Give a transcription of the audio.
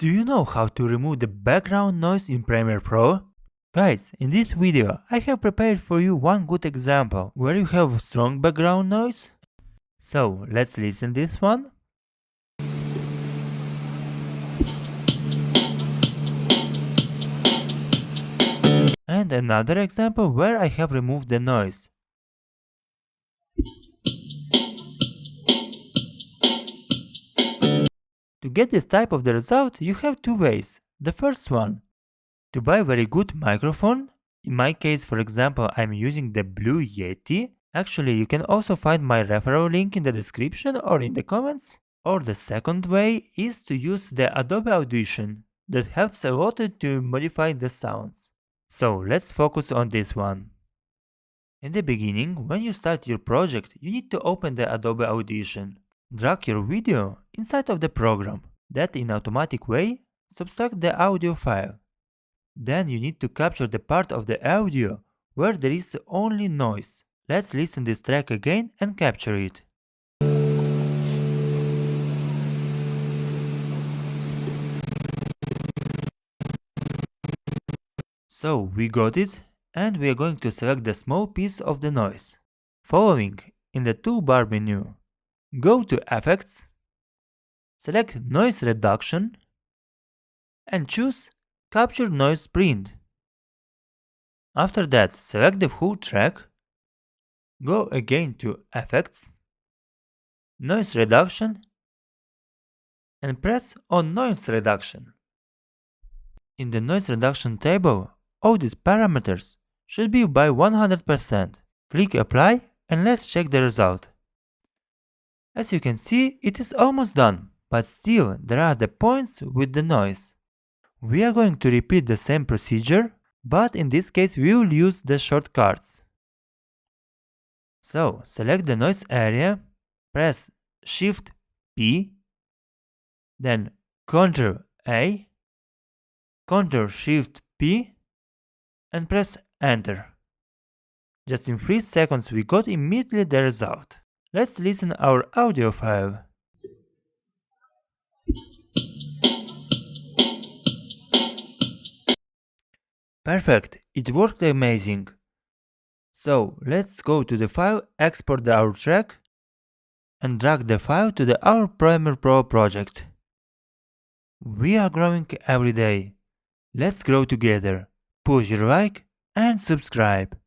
Do you know how to remove the background noise in Premiere Pro? Guys, in this video I have prepared for you one good example where you have strong background noise. So let's listen this one. And another example where I have removed the noise. To get this type of the result, you have two ways. The first one, to buy a very good microphone. In my case, for example, I'm using the Blue Yeti. Actually, you can also find my referral link in the description or in the comments. Or the second way is to use the Adobe Audition. That helps a lot to modify the sounds. So let's focus on this one. In the beginning, when you start your project, you need to open the Adobe Audition. Drag your video inside of the program. That in automatic way subtract the audio file. Then you need to capture the part of the audio where there is only noise. Let's listen this track again and capture it. So we got it, and we are going to select the small piece of the noise. Following, in the toolbar menu, go to Effects, select Noise Reduction, and choose Capture Noise Print. After that, select the whole track, go again to Effects, Noise Reduction, and press on Noise Reduction. In the Noise Reduction table, all these parameters should be by 100%. Click Apply and let's check the result. As you can see, it is almost done, but still there are the points with the noise. We are going to repeat the same procedure, but in this case we will use the shortcuts. So select the noise area, press Shift P, then Ctrl A, Ctrl Shift P, and press Enter. Just in 3 seconds we got immediately the result. Let's listen our audio file. Perfect, it worked amazing. So let's go to the file, export our track, and drag the file to our Premiere Pro project. We are growing every day. Let's grow together. Push your like and subscribe.